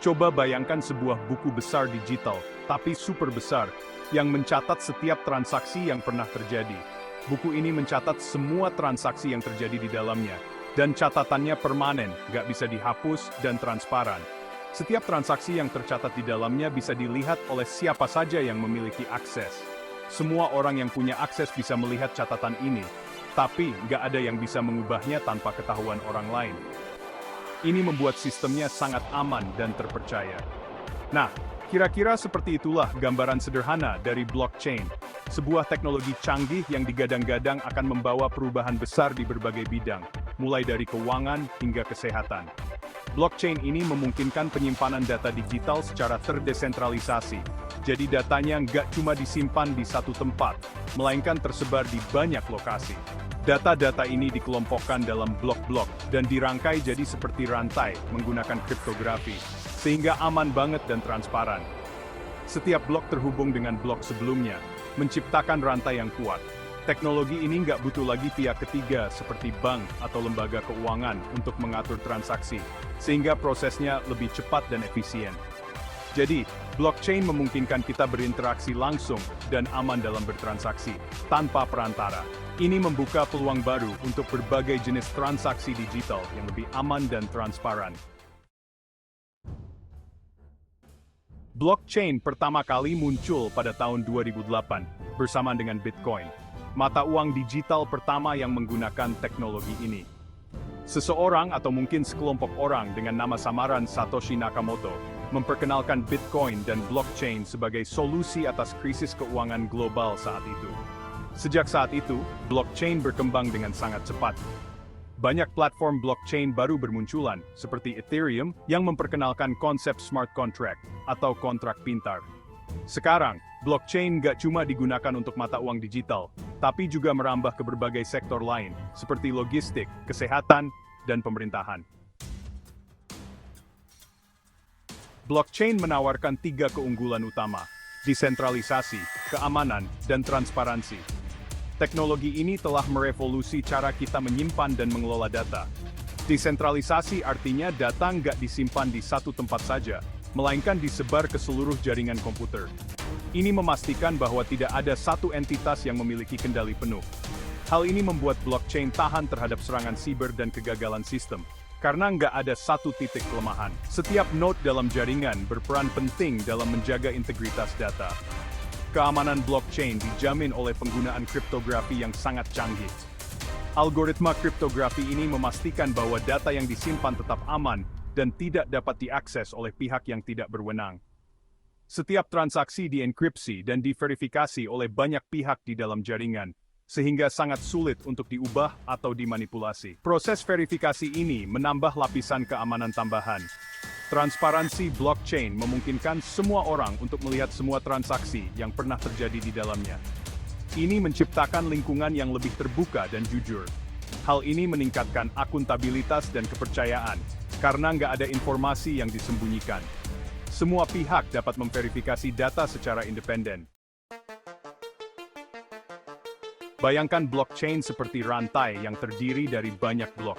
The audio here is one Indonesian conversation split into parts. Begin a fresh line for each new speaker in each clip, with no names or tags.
Coba bayangkan sebuah buku besar digital, tapi super besar, yang mencatat setiap transaksi yang pernah terjadi. Buku ini mencatat semua transaksi yang terjadi di dalamnya, dan catatannya permanen, nggak bisa dihapus dan transparan. Setiap transaksi yang tercatat di dalamnya bisa dilihat oleh siapa saja yang memiliki akses. Semua orang yang punya akses bisa melihat catatan ini, tapi nggak ada yang bisa mengubahnya tanpa ketahuan orang lain. Ini membuat sistemnya sangat aman dan terpercaya. Nah, kira-kira seperti itulah gambaran sederhana dari blockchain, sebuah teknologi canggih yang digadang-gadang akan membawa perubahan besar di berbagai bidang, mulai dari keuangan hingga kesehatan. Blockchain ini memungkinkan penyimpanan data digital secara terdesentralisasi, jadi datanya nggak cuma disimpan di satu tempat, melainkan tersebar di banyak lokasi. Data-data ini dikelompokkan dalam blok-blok dan dirangkai jadi seperti rantai menggunakan kriptografi, sehingga aman banget dan transparan. Setiap blok terhubung dengan blok sebelumnya, menciptakan rantai yang kuat. Teknologi ini nggak butuh lagi pihak ketiga seperti bank atau lembaga keuangan untuk mengatur transaksi, sehingga prosesnya lebih cepat dan efisien. Jadi, blockchain memungkinkan kita berinteraksi langsung dan aman dalam bertransaksi, tanpa perantara. Ini membuka peluang baru untuk berbagai jenis transaksi digital yang lebih aman dan transparan. Blockchain pertama kali muncul pada tahun 2008 bersama dengan Bitcoin, mata uang digital pertama yang menggunakan teknologi ini. Seseorang atau mungkin sekelompok orang dengan nama samaran Satoshi Nakamoto memperkenalkan Bitcoin dan blockchain sebagai solusi atas krisis keuangan global saat itu. Sejak saat itu, blockchain berkembang dengan sangat cepat. Banyak platform blockchain baru bermunculan, seperti Ethereum yang memperkenalkan konsep smart contract atau kontrak pintar. Sekarang, blockchain nggak cuma digunakan untuk mata uang digital, tapi juga merambah ke berbagai sektor lain, seperti logistik, kesehatan, dan pemerintahan. Blockchain menawarkan 3 keunggulan utama: desentralisasi, keamanan, dan transparansi. Teknologi ini telah merevolusi cara kita menyimpan dan mengelola data. Desentralisasi artinya data nggak disimpan di satu tempat saja, melainkan disebar ke seluruh jaringan komputer. Ini memastikan bahwa tidak ada satu entitas yang memiliki kendali penuh. Hal ini membuat blockchain tahan terhadap serangan siber dan kegagalan sistem, karena nggak ada satu titik kelemahan. Setiap node dalam jaringan berperan penting dalam menjaga integritas data. Keamanan blockchain dijamin oleh penggunaan kriptografi yang sangat canggih. Algoritma kriptografi ini memastikan bahwa data yang disimpan tetap aman dan tidak dapat diakses oleh pihak yang tidak berwenang. Setiap transaksi dienkripsi dan diverifikasi oleh banyak pihak di dalam jaringan, sehingga sangat sulit untuk diubah atau dimanipulasi. Proses verifikasi ini menambah lapisan keamanan tambahan. Transparansi blockchain memungkinkan semua orang untuk melihat semua transaksi yang pernah terjadi di dalamnya. Ini menciptakan lingkungan yang lebih terbuka dan jujur. Hal ini meningkatkan akuntabilitas dan kepercayaan, karena nggak ada informasi yang disembunyikan. Semua pihak dapat memverifikasi data secara independen. Bayangkan blockchain seperti rantai yang terdiri dari banyak blok.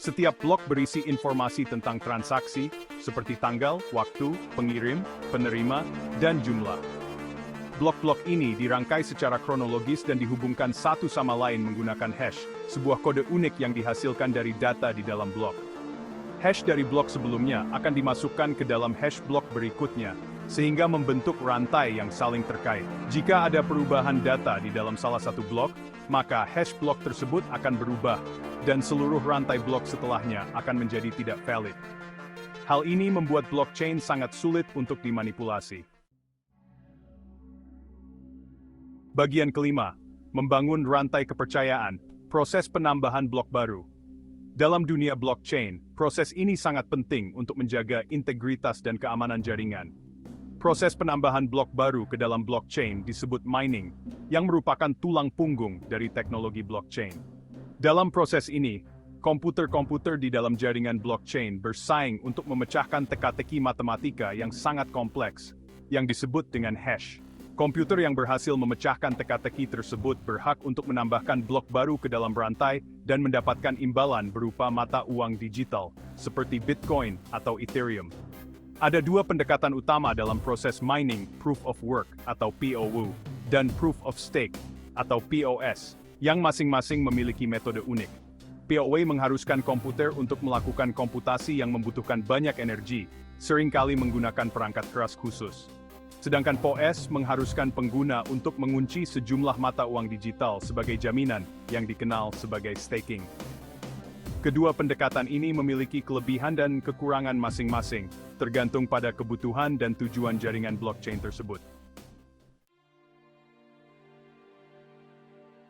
Setiap blok berisi informasi tentang transaksi, seperti tanggal, waktu, pengirim, penerima, dan jumlah. Blok-blok ini dirangkai secara kronologis dan dihubungkan satu sama lain menggunakan hash, sebuah kode unik yang dihasilkan dari data di dalam blok. Hash dari blok sebelumnya akan dimasukkan ke dalam hash blok berikutnya, sehingga membentuk rantai yang saling terkait. Jika ada perubahan data di dalam salah satu blok, maka hash blok tersebut akan berubah, dan seluruh rantai blok setelahnya akan menjadi tidak valid. Hal ini membuat blockchain sangat sulit untuk dimanipulasi. Bagian kelima, membangun rantai kepercayaan, proses penambahan blok baru. Dalam dunia blockchain, proses ini sangat penting untuk menjaga integritas dan keamanan jaringan. Proses penambahan blok baru ke dalam blockchain disebut mining, yang merupakan tulang punggung dari teknologi blockchain. Dalam proses ini, komputer-komputer di dalam jaringan blockchain bersaing untuk memecahkan teka-teki matematika yang sangat kompleks, yang disebut dengan hash. Komputer yang berhasil memecahkan teka-teki tersebut berhak untuk menambahkan blok baru ke dalam rantai dan mendapatkan imbalan berupa mata uang digital, seperti Bitcoin atau Ethereum. Ada dua pendekatan utama dalam proses mining, Proof of Work atau POW, dan Proof of Stake atau POS, yang masing-masing memiliki metode unik. POW mengharuskan komputer untuk melakukan komputasi yang membutuhkan banyak energi, seringkali menggunakan perangkat keras khusus. Sedangkan POS mengharuskan pengguna untuk mengunci sejumlah mata uang digital sebagai jaminan yang dikenal sebagai staking. Kedua pendekatan ini memiliki kelebihan dan kekurangan masing-masing, tergantung pada kebutuhan dan tujuan jaringan blockchain tersebut.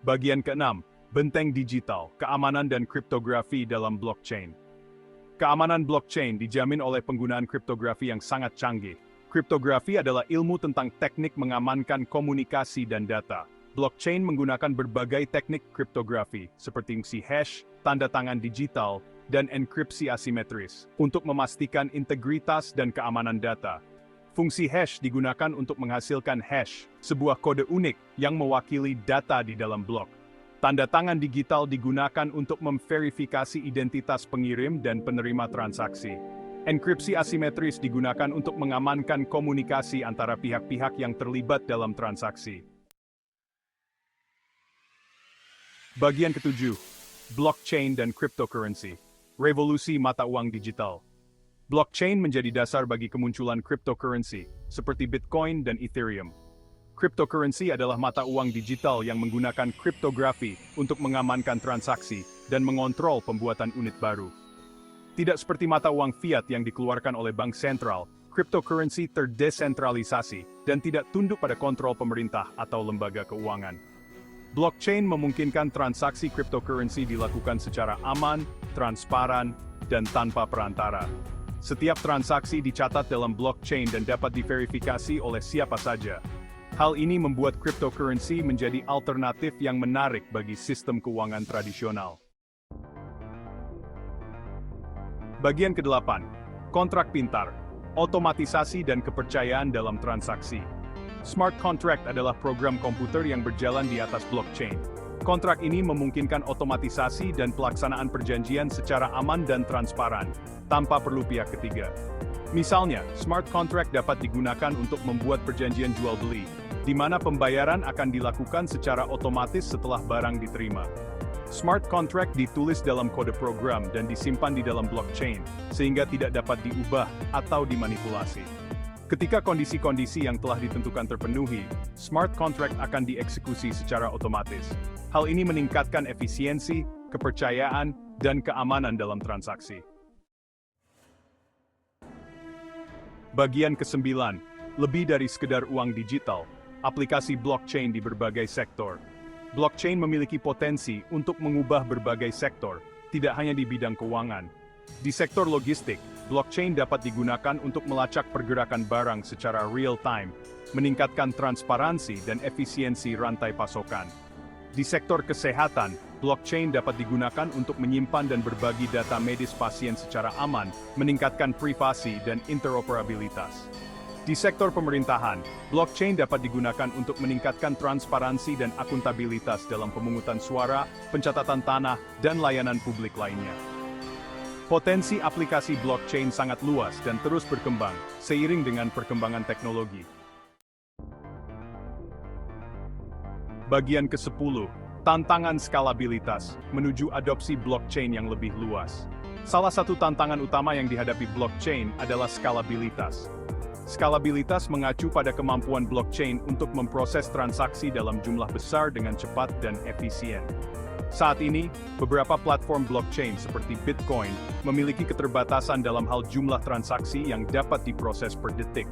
Bagian ke-6, benteng digital, keamanan dan kriptografi dalam blockchain. Keamanan blockchain dijamin oleh penggunaan kriptografi yang sangat canggih. Kriptografi adalah ilmu tentang teknik mengamankan komunikasi dan data. Blockchain menggunakan berbagai teknik kriptografi, seperti fungsi hash, tanda tangan digital, dan enkripsi asimetris, untuk memastikan integritas dan keamanan data. Fungsi hash digunakan untuk menghasilkan hash, sebuah kode unik yang mewakili data di dalam blok. Tanda tangan digital digunakan untuk memverifikasi identitas pengirim dan penerima transaksi. Enkripsi asimetris digunakan untuk mengamankan komunikasi antara pihak-pihak yang terlibat dalam transaksi. Bagian ke-7, blockchain dan cryptocurrency, revolusi mata uang digital. Blockchain menjadi dasar bagi kemunculan cryptocurrency, seperti Bitcoin dan Ethereum. Cryptocurrency adalah mata uang digital yang menggunakan kriptografi untuk mengamankan transaksi dan mengontrol pembuatan unit baru. Tidak seperti mata uang fiat yang dikeluarkan oleh bank sentral, cryptocurrency terdesentralisasi dan tidak tunduk pada kontrol pemerintah atau lembaga keuangan. Blockchain memungkinkan transaksi cryptocurrency dilakukan secara aman, transparan, dan tanpa perantara. Setiap transaksi dicatat dalam blockchain dan dapat diverifikasi oleh siapa saja. Hal ini membuat cryptocurrency menjadi alternatif yang menarik bagi sistem keuangan tradisional. Bagian ke-8, kontrak pintar, otomatisasi dan kepercayaan dalam transaksi. Smart contract adalah program komputer yang berjalan di atas blockchain. Kontrak ini memungkinkan otomatisasi dan pelaksanaan perjanjian secara aman dan transparan, tanpa perlu pihak ketiga. Misalnya, smart contract dapat digunakan untuk membuat perjanjian jual-beli, di mana pembayaran akan dilakukan secara otomatis setelah barang diterima. Smart contract ditulis dalam kode program dan disimpan di dalam blockchain, sehingga tidak dapat diubah atau dimanipulasi. Ketika kondisi-kondisi yang telah ditentukan terpenuhi, smart contract akan dieksekusi secara otomatis. Hal ini meningkatkan efisiensi, kepercayaan, dan keamanan dalam transaksi. Bagian ke-9, lebih dari sekedar uang digital, aplikasi blockchain di berbagai sektor. Blockchain memiliki potensi untuk mengubah berbagai sektor, tidak hanya di bidang keuangan. Di sektor logistik, blockchain dapat digunakan untuk melacak pergerakan barang secara real-time, meningkatkan transparansi dan efisiensi rantai pasokan. Di sektor kesehatan, blockchain dapat digunakan untuk menyimpan dan berbagi data medis pasien secara aman, meningkatkan privasi dan interoperabilitas. Di sektor pemerintahan, blockchain dapat digunakan untuk meningkatkan transparansi dan akuntabilitas dalam pemungutan suara, pencatatan tanah, dan layanan publik lainnya. Potensi aplikasi blockchain sangat luas dan terus berkembang, seiring dengan perkembangan teknologi. Bagian ke-10, tantangan skalabilitas, menuju adopsi blockchain yang lebih luas. Salah satu tantangan utama yang dihadapi blockchain adalah skalabilitas. Skalabilitas mengacu pada kemampuan blockchain untuk memproses transaksi dalam jumlah besar dengan cepat dan efisien. Saat ini, beberapa platform blockchain seperti Bitcoin memiliki keterbatasan dalam hal jumlah transaksi yang dapat diproses per detik.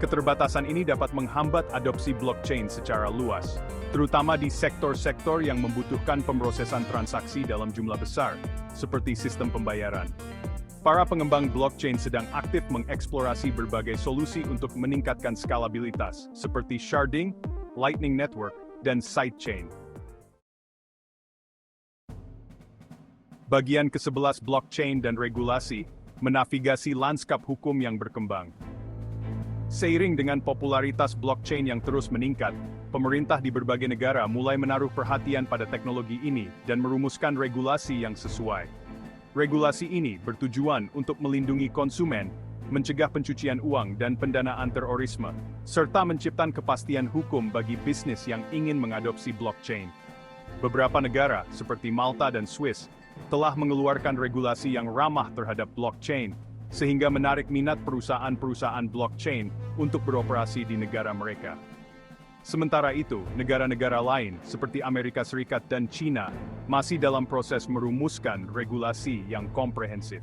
Keterbatasan ini dapat menghambat adopsi blockchain secara luas, terutama di sektor-sektor yang membutuhkan pemrosesan transaksi dalam jumlah besar, seperti sistem pembayaran. Para pengembang blockchain sedang aktif mengeksplorasi berbagai solusi untuk meningkatkan skalabilitas, seperti sharding, Lightning Network, dan sidechain. Bagian ke-11 blockchain dan regulasi, menavigasi lanskap hukum yang berkembang. Seiring dengan popularitas blockchain yang terus meningkat, pemerintah di berbagai negara mulai menaruh perhatian pada teknologi ini dan merumuskan regulasi yang sesuai. Regulasi ini bertujuan untuk melindungi konsumen, mencegah pencucian uang dan pendanaan terorisme, serta menciptakan kepastian hukum bagi bisnis yang ingin mengadopsi blockchain. Beberapa negara, seperti Malta dan Swiss, telah mengeluarkan regulasi yang ramah terhadap blockchain, sehingga menarik minat perusahaan-perusahaan blockchain untuk beroperasi di negara mereka. Sementara itu, negara-negara lain, seperti Amerika Serikat dan China, masih dalam proses merumuskan regulasi yang komprehensif.